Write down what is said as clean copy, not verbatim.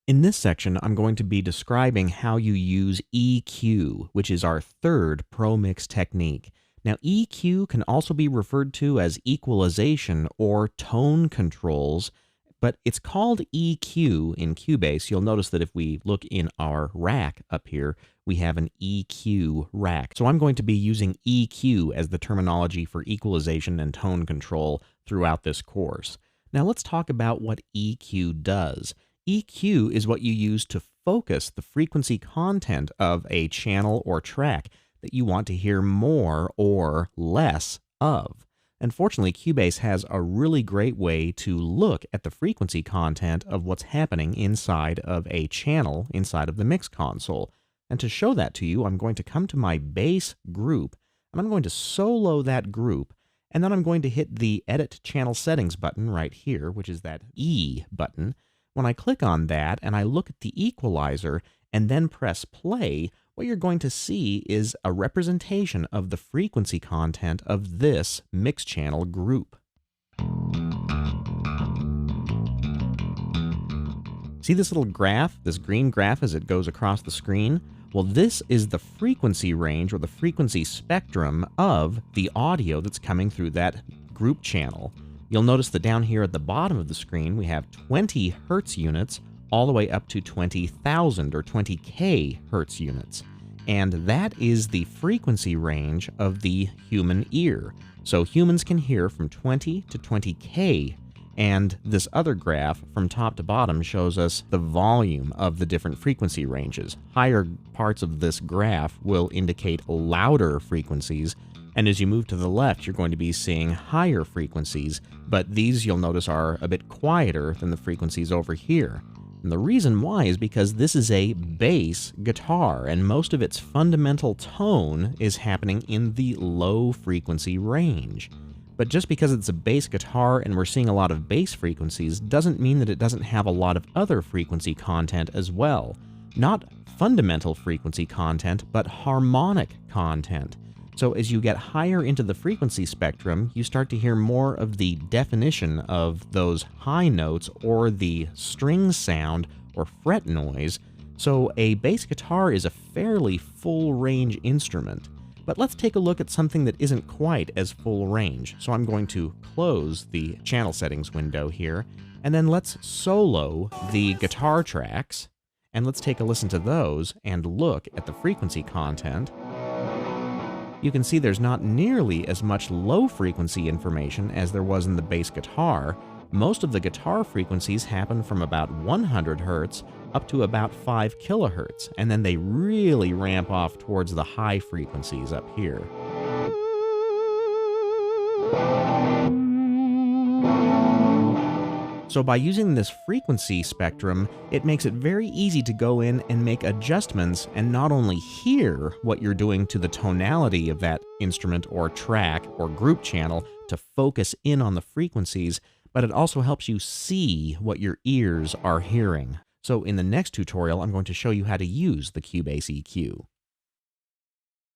In this section, I'm going to be describing how you use EQ, which is our third Pro Mix technique. Now, EQ can also be referred to as equalization or tone controls, but it's called EQ in Cubase. You'll notice that if we look in our rack up here, we have an EQ rack. So I'm going to be using EQ as the terminology for equalization and tone control throughout this course. Now let's talk about what EQ does. EQ is what you use to focus the frequency content of a channel or track that you want to hear more or less of. Unfortunately, Cubase has a really great way to look at the frequency content of what's happening inside of a channel inside of the mix console. And to show that to you, I'm going to come to my bass group, and I'm going to solo that group, and then I'm going to hit the Edit Channel Settings button right here, which is that E button. When I click on that and I look at the equalizer and then press play, what you're going to see is a representation of the frequency content of this mix channel group. See this little graph, this green graph as it goes across the screen? Well, this is the frequency range or the frequency spectrum of the audio that's coming through that group channel. You'll notice that down here at the bottom of the screen, we have 20 Hertz units all the way up to 20,000 or 20K Hertz units. And that is the frequency range of the human ear. So humans can hear from 20 to 20K. And this other graph from top to bottom shows us the volume of the different frequency ranges. Higher parts of this graph will indicate louder frequencies, and as you move to the left, you're going to be seeing higher frequencies, but these you'll notice are a bit quieter than the frequencies over here. And the reason why is because this is a bass guitar, and most of its fundamental tone is happening in the low frequency range. But just because it's a bass guitar and we're seeing a lot of bass frequencies doesn't mean that it doesn't have a lot of other frequency content as well. Not fundamental frequency content, but harmonic content. So as you get higher into the frequency spectrum, you start to hear more of the definition of those high notes or the string sound or fret noise. So a bass guitar is a fairly full range instrument. But let's take a look at something that isn't quite as full range. So I'm going to close the channel settings window here, and then let's solo the guitar tracks, and let's take a listen to those and look at the frequency content. You can see there's not nearly as much low frequency information as there was in the bass guitar. Most of the guitar frequencies happen from about 100 Hz up to about 5 kilohertz, and then they really ramp off towards the high frequencies up here. So by using this frequency spectrum, it makes it very easy to go in and make adjustments and not only hear what you're doing to the tonality of that instrument or track or group channel to focus in on the frequencies, but it also helps you see what your ears are hearing. So in the next tutorial, I'm going to show you how to use the Cubase EQ.